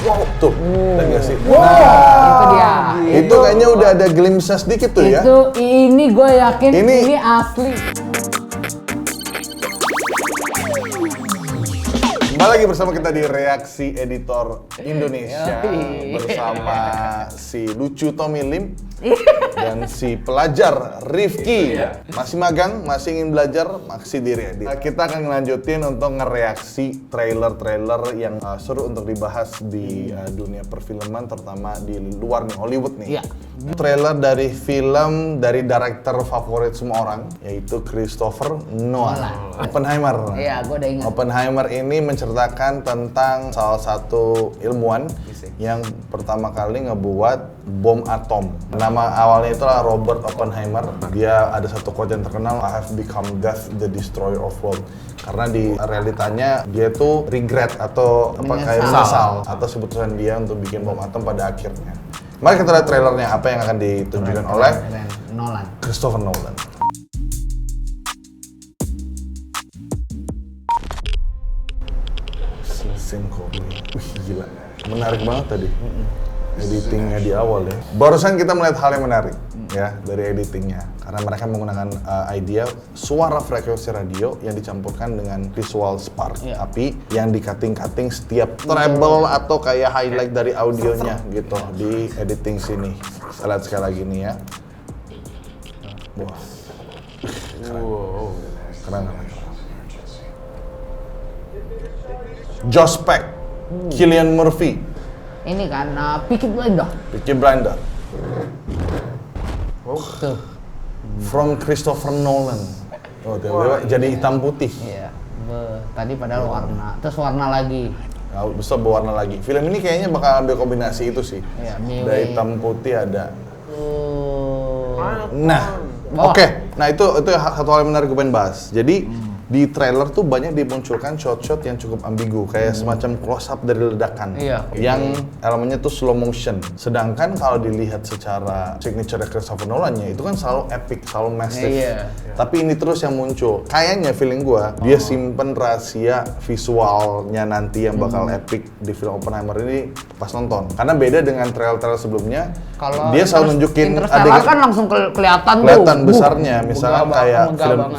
wow tuh, dan nggak sih? Wow, itu dia. Itu kayaknya udah ada glimpse sedikit tuh ya. Ini gue yakin ini asli. Kembali lagi bersama kita di Reaksi Editor Indonesia bersama si lucu Tommy Lim dan si pelajar Rifki. Masih magang, masih ingin belajar, masih di Reddit. Kita akan ngelanjutin untuk ngereaksi trailer-trailer yang seru untuk dibahas di dunia perfilman, terutama di luar nih, Hollywood nih. Trailer dari film dari director favorit semua orang, yaitu Christopher Nolan. Oppenheimer. Iya, gue udah ingat. Oppenheimer ini menceritakan tentang salah satu ilmuwan yang pertama kali ngebuat bom atom. Nama awalnya itulah Robert Oppenheimer. Dia ada satu quote yang terkenal, "I have become death, the destroyer of world." Karena di realitanya dia tuh regret atau kayak menyesal atas keputusan dia untuk bikin bom atom pada akhirnya. Mari kita lihat trailernya apa yang akan ditunjukkan oleh Nolan. Christopher Nolan. Scene copy. Wih, gila. Menarik banget tadi. Editingnya di awal ya. Barusan kita melihat hal yang menarik ya dari editingnya. Karena mereka menggunakan idea suara frekuensi radio yang dicampurkan dengan visual spark. Tapi yang di cutting setiap treble atau kayak highlight dari audionya gitu di editing sini. Kita lihat sekali lagi nih ya. Wah. Keren. Josh Peck, Cillian Murphy. Ini kan Peaky Blinders. Peaky Blinders. Tuh. From Christopher Nolan. Oh, jadi hitam putih. Iya. Tadi padahal warna, terus warna lagi. Nah, bisa berwarna lagi. Film ini kayaknya bakal ambil kombinasi itu sih. Iya, ada hitam putih ada. Nah, oke. Nah itu satu hal yang menarik gue pengen bahas. Jadi di trailer tuh banyak dimunculkan shot-shot yang cukup ambigu, kayak semacam close up dari ledakan, yang elemennya tuh slow motion. Sedangkan kalau dilihat secara signature Christopher Nolan-nya itu kan selalu epic, selalu massive. Tapi ini terus yang muncul. Kayaknya feeling gua dia simpen rahasia visualnya nanti yang bakal epic di film Oppenheimer ini pas nonton. Karena beda dengan trailer-trailer sebelumnya, kalau dia selalu nunjukin adegan kan langsung kelihatan besarnya. Misalnya kayak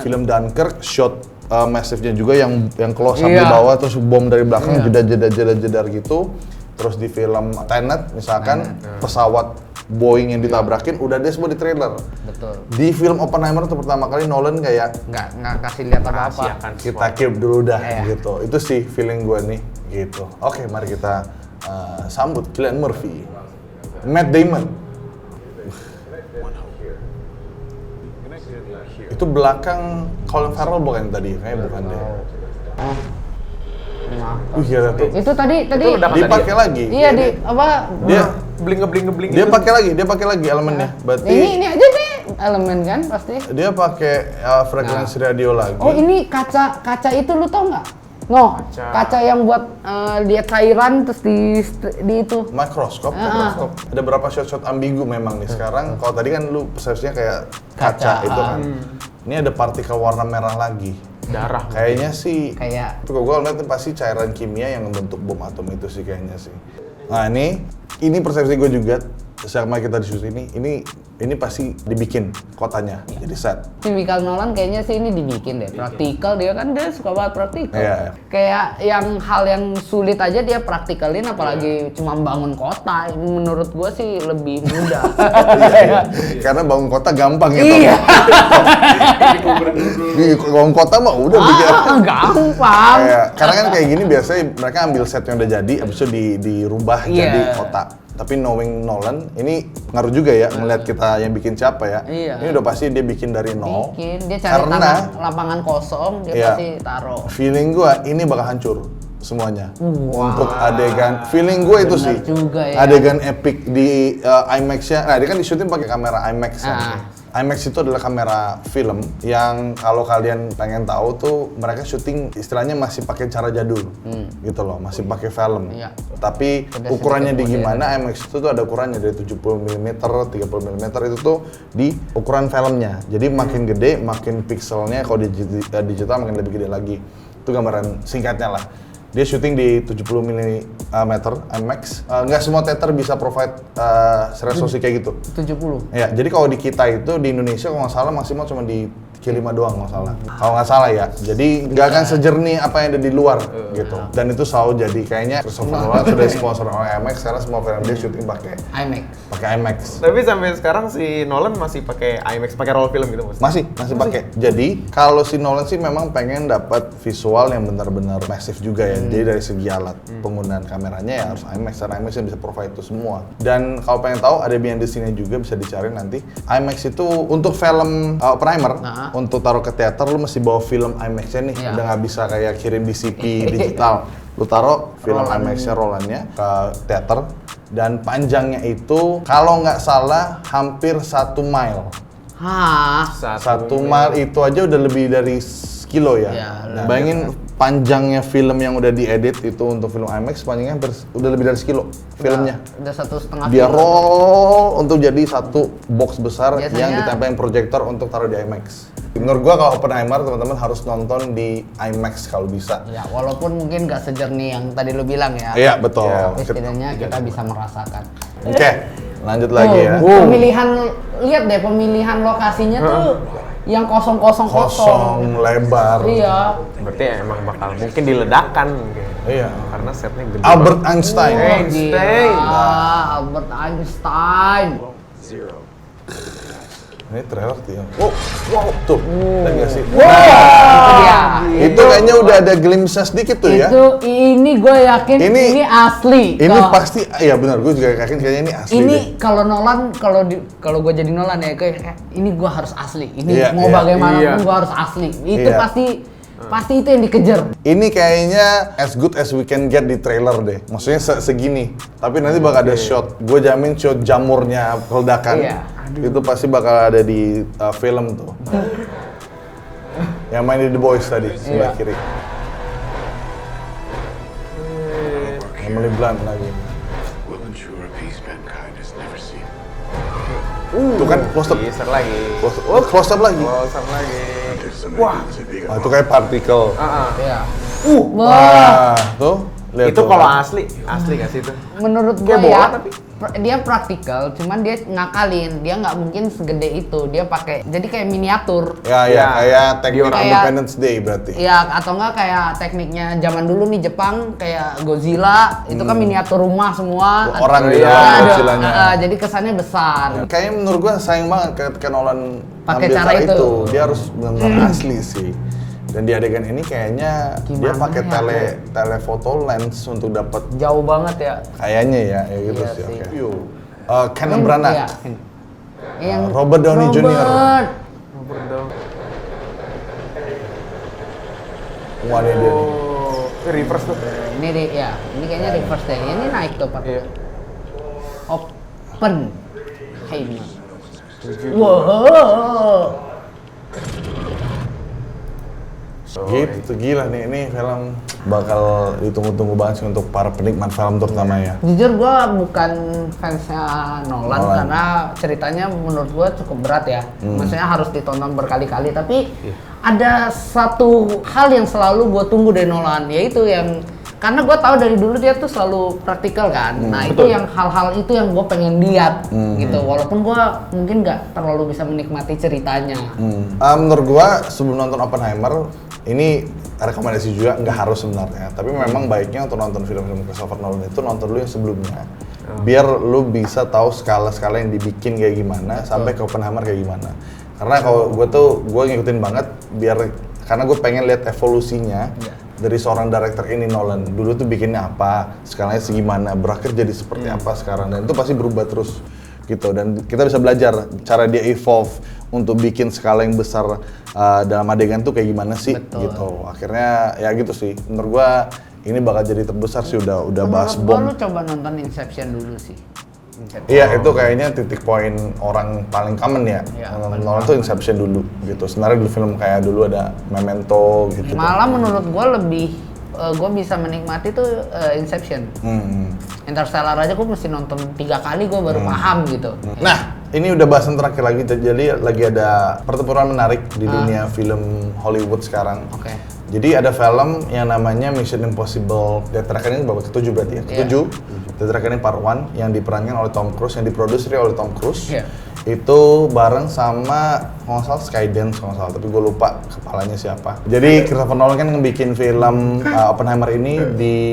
film Dunkirk shot massivenya juga yang close up di bawah terus bom dari belakang jedar gitu. Terus di film Tenet misalkan pesawat Boeing yang ditabrakin udah dia semua di trailer. Betul. Di film Oppenheimer itu pertama kali Nolan kayak nggak kasih lihat apa-apa. Kita keep dulu dah gitu. Itu sih feeling gue nih gitu. Oke, mari kita sambut Cillian Murphy, Matt Damon. Itu belakang Colin Farrell bukan tadi? Kayaknya bukan deh. Iya tuh. Itu tadi dipakai lagi. Iya, di apa? Dia ngebling. Dia pakai lagi elemennya. Berarti ini aja deh elemen kan pasti. Dia pakai frekuensi radio lagi. Oh, ini kaca itu lu tau nggak? Kaca yang buat dia cairan terus di itu. Mikroskop. Ada berapa shot-shot ambigu memang nih sekarang. Kalau tadi kan lu persepsinya kayak kaca itu kan. Ini ada partikel warna merah lagi. Darah. Kayaknya sih. Kayak. Tapi gue ngeliat pasti cairan kimia yang membentuk bom atom itu sih kayaknya sih. Nah ini persepsi gue juga. Sama kita di sini, ini pasti dibikin kotanya, jadi set. Tipikal Nolan kayaknya sih ini dibikin deh, praktikal dia suka banget praktikal. Kayak hal yang sulit aja dia praktikalin, apalagi cuma bangun kota. Menurut gua sih lebih mudah. Karena bangun kota gampang ya. Bangun kota mah udah bikin. Gampang. Karena kan kayak gini biasanya mereka ambil set yang udah jadi, abis itu dirubah jadi kota. Tapi knowing Nolan, ini ngaruh juga ya ngeliat kita yang bikin siapa ya. Ini udah pasti dia bikin dari nol. Dia cari lapangan kosong, dia pasti taruh. Feeling gua ini bakal hancur semuanya. Untuk adegan, feeling gua itu sih. Adegan epic di IMAX-nya. Nah, dia kan di-shooting pakai kamera IMAX kan. IMAX itu adalah kamera film yang kalau kalian pengen tahu tuh mereka syuting istilahnya masih pakai cara jadul gitu loh, masih pakai film. Tapi ukurannya di gimana, IMAX itu tuh ada ukurannya dari 70 mm, 30 mm itu tuh di ukuran filmnya. Jadi makin gede, makin pixelnya kalau digital makin lebih gede lagi. Itu gambaran singkatnya lah. Dia syuting di 70 mm IMAX. Nggak semua teater bisa provide resolusi kayak gitu. 70. Ya, jadi kalau di kita itu di Indonesia kalau nggak salah maksimal cuma di Q5 doang nggak salah. Kalau nggak salah ya. Jadi nggak akan sejernih apa yang ada di luar gitu. Dan itu selalu jadi kayaknya Christopher Nolan sudah sponsor oleh IMAX karena semua film dia syuting pakai IMAX. Tapi sampai sekarang si Nolan masih pakai IMAX, pakai roll film gitu Mas? Masih pakai. Jadi kalau si Nolan sih memang pengen dapat visual yang benar-benar massive juga ya. Jadi dari segi alat penggunaan kameranya ya harus IMAX, karena IMAX yang bisa provide itu semua. Dan kalau pengen tahu ada behind the scene-nya juga bisa dicari nanti. IMAX itu untuk film Oppenheimer, untuk taruh ke teater lu mesti bawa film IMAX-nya nih. Udah nggak bisa kayak kirim DCP digital. Lu taruh film IMAX-nya rollannya ke teater. Dan panjangnya itu kalau nggak salah hampir 1 mile. Hah? 1 mile itu aja udah lebih dari sekilo ya. Nah, bayangin panjangnya film yang udah diedit itu untuk film IMAX panjangnya udah lebih dari sekilo filmnya. Udah 1,5 Dia kilo. roll untuk jadi satu box besar Biasanya, yang ditempelin proyektor untuk taruh di IMAX. Menurut gua kalau Oppenheimer teman-teman harus nonton di IMAX kalau bisa. Ya, walaupun mungkin nggak sejernih yang tadi lu bilang ya. Iya, betul. Tapi setidaknya kita bisa merasakan. Oke, lanjut lagi ya. Pemilihan, lihat deh pemilihan lokasinya tuh yang kosong. Kosong, lebar. Iya. Berarti emang bakal mungkin diledakkan mungkin. Iya. Karena setnya gede. Albert Einstein. Einstein. Albert Einstein. Ini trailer tuh ya. Wow, tuh. Lihat nggak sih? Itu dia. Itu kayaknya udah ada glimpse sedikit tuh ya. Itu ini gue yakin ini asli. Ini Kalau- pasti, ya benar, gue juga yakin kayaknya ini asli ini deh. kalau Nolan, kalau gue jadi Nolan ya kayak ini gue harus asli. Ini Iya, mau iya. bagaimanapun gue harus asli. Itu Iya. pasti itu yang dikejar. Ini kayaknya as good as we can get di trailer deh. Maksudnya segini. Tapi nanti bakal ada shot. Gue jamin shot jamurnya ledakan. Iya. Itu pasti bakal ada di film tuh. Yang main di The Boys tadi, sebelah kiri. Emily Blunt lagi. Will ensure a peace mankind has never seen. Tuh kan close up. Teaser lagi. Close up lagi. Close up lagi. There's somebody who's a big Oh, itu kayak partikel. Iya. Wah, Wah, tuh. Lihat Itu tuh. kalau asli nggak sih itu? menurut gue Kayak bola ya, tapi. dia praktikal, cuman dia ngakalin. Dia nggak mungkin segede itu. Dia pakai, jadi kayak miniatur. Ya, kayak teknik Kayak- Independence Day berarti. Ya, atau enggak kayak tekniknya zaman dulu nih Jepang, kayak Godzilla, itu kan miniatur rumah semua. Orang Ada- gitu, ada- Godzilla-nya. jadi kesannya besar. Kayaknya menurut gua sayang banget ketika Nolan Pakai ambil cara itu. Dia harus benar-benar asli sih. Dan di adegan ini kayaknya dia Gimana pakai ya? telephoto lens untuk dapat Jauh banget ya. kayaknya ya gitu Iya sih. sih. Oke. Kenneth Branagh. Iya. Yang Robert Downey Jr. Robert. Wah, ini dia nih. Oh, reverse tuh. Ini ini kayaknya reverse deh. Ini naik tuh Pak. Iya. Open. Heimer. Wow. Gitu, gila nih, ini film bakal ditunggu-tunggu banget sih untuk para penikmat film terutama ya. Jujur gua bukan fansnya Nolan Nolan. karena ceritanya menurut gua cukup berat ya. Maksudnya harus ditonton berkali-kali, tapi ada satu hal yang selalu gua tunggu dari Nolan, yaitu yang karena gua tahu dari dulu dia tuh selalu praktikal kan. Nah, itu yang hal-hal itu yang gua pengen lihat gitu. Walaupun gua mungkin nggak terlalu bisa menikmati ceritanya. Menurut gua sebelum nonton Oppenheimer, ini rekomendasi juga, nggak harus sebenarnya. Tapi memang baiknya untuk nonton film-film Christopher Nolan itu nonton dulu yang sebelumnya. Biar lu bisa tahu skala-skala yang dibikin kayak gimana, sampai ke Oppenheimer kayak gimana. Karena kalau gue ngikutin banget, karena gue pengen lihat evolusinya dari seorang director ini Nolan. Dulu tuh bikinnya apa, skalanya segimana, berakhir jadi seperti apa sekarang. Dan itu pasti berubah terus gitu. Dan kita bisa belajar cara dia evolve untuk bikin skala yang besar dalam adegan tuh kayak gimana sih. Betul. Gitu. Akhirnya ya gitu sih. Menurut gua ini bakal jadi terbesar sih, udah bahas Menurut gua bom. lu coba nonton Inception dulu sih. Inception. Iya, itu kayaknya titik poin orang paling common ya. Iya, Nonton tuh Inception dulu gitu. Sebenarnya di film kayak dulu ada Memento gitu. Malah menurut gua lebih gue bisa menikmati tuh Inception. Interstellar aja gue mesti nonton 3 kali gue baru paham gitu. Nah, ini udah bahasan terakhir lagi. Jadi lagi ada pertempuran menarik di dunia film Hollywood sekarang. Oke. Jadi ada film yang namanya Mission Impossible Dead Reckoning babak ke-7 berarti ya. Ke-7, Dead Reckoning Part 1 yang diperankan oleh Tom Cruise, yang diproduksi oleh Tom Cruise. Itu bareng sama kalau nggak salah Skydance kalau nggak salah, tapi gue lupa kepalanya siapa. Jadi Christopher Nolan kan ngebikin film Oppenheimer ini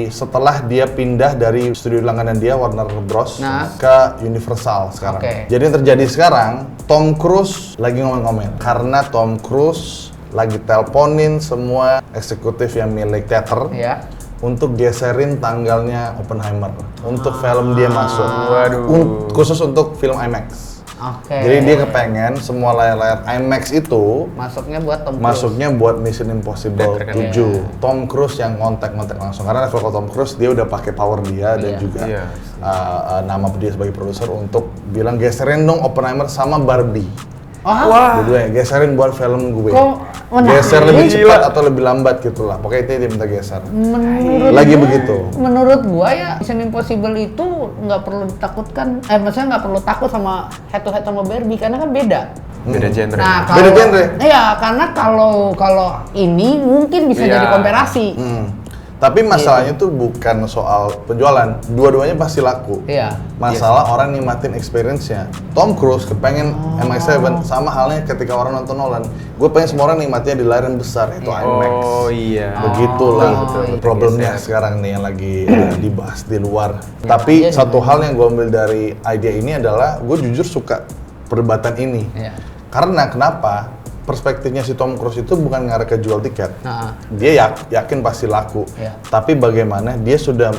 setelah dia pindah dari studio langganan dia Warner Bros ke Universal sekarang. Jadi yang terjadi sekarang, Tom Cruise lagi ngomong-ngomong karena Tom Cruise lagi teleponin semua eksekutif yang milik teater untuk geserin tanggalnya Oppenheimer untuk film dia masuk. Khusus untuk film IMAX. Jadi dia kepengen semua layar-layar IMAX itu masuknya buat Tom Cruise. Masuknya buat Mission Impossible 7. Tom Cruise yang ngontek langsung karena level Tom Cruise dia udah pakai power dia dan juga nama dia sebagai produser untuk bilang geserin dong Oppenheimer sama Barbie. Dua-duanya geserin buat film gue. Geser lebih cepat atau lebih lambat gitu lah. Pokoknya dia minta geser. Begitu. Menurut gua ya Mission Impossible itu nggak perlu ditakutkan. Maksudnya nggak perlu takut sama head to head sama Barbie karena kan beda. Beda genre. Nah, beda genre. Iya, karena kalau ini mungkin bisa jadi komparasi. Tapi masalahnya tuh bukan soal penjualan, dua-duanya pasti laku. Masalah orang nikmatin experience-nya. Tom Cruise kepengen MI7 sama halnya ketika orang nonton Nolan. Gue pengen semua orang nikmatnya di layar yang besar, itu IMAX. Begitulah problemnya sekarang nih yang lagi dibahas di luar. Tapi satu hal yang gue ambil dari ide ini adalah gue jujur suka perdebatan ini. Karena kenapa? Perspektifnya si Tom Cruise itu bukan ngarah ke jual tiket. Dia yakin pasti laku. Tapi bagaimana dia sudah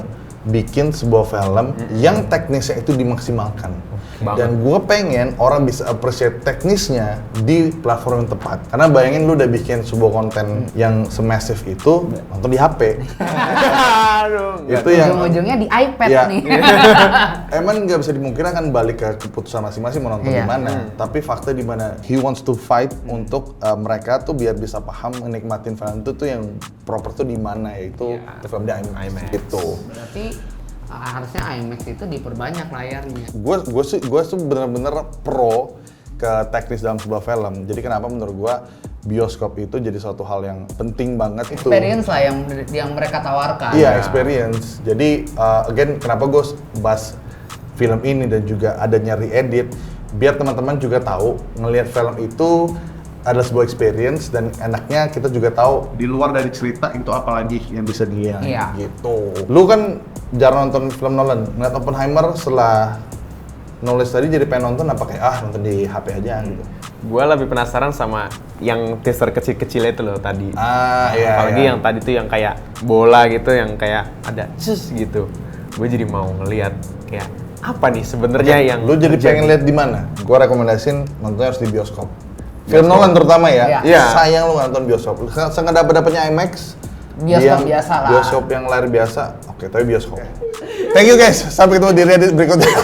bikin sebuah film yang teknisnya itu dimaksimalkan. Dan gue pengen orang bisa appreciate teknisnya di platform yang tepat. Karena bayangin lu udah bikin sebuah konten yang semasif itu nonton di HP. Itu yang ujung-ujungnya di iPad nih. Emang nggak bisa dimungkinkan kan balik ke keputusan masing-masing mau nonton di mana. Tapi fakta di mana he wants to fight untuk mereka tuh biar bisa paham menikmatin film itu tuh yang proper tuh di mana, yaitu film di IMAX gitu. Berarti harusnya IMAX itu diperbanyak layarnya. Gue tuh bener-bener pro ke teknis dalam sebuah film. Jadi kenapa menurut gue bioskop itu jadi suatu hal yang penting banget. Experience lah yang mereka tawarkan. Iya, experience. Jadi again kenapa gue bahas film ini dan juga adanya re-edit biar teman-teman juga tahu ngelihat film itu adalah sebuah experience dan enaknya kita juga tahu di luar dari cerita itu apalagi yang bisa dia gitu. Lu kan jarang nonton film Nolan, ngeliat Oppenheimer setelah nulis tadi jadi pengen nonton apa kayak nonton di HP aja gitu. Gua lebih penasaran sama yang teaser kecil-kecil itu loh tadi. Apalagi yang tadi tuh yang kayak bola gitu, yang kayak ada cus gitu. Gue jadi mau ngeliat kayak apa nih sebenarnya yang lu jadi pengen lihat di mana? Gua rekomendasiin nontonnya harus di bioskop. Film Nolan terutama ya. Sayang lu nggak nonton bioskop. Sengaja dapetnya IMAX. Bioskop biasa lah. Bioskop yang layar biasa. Oke, tapi bioskop. Thank you guys. Sampai ketemu di Reddit berikutnya.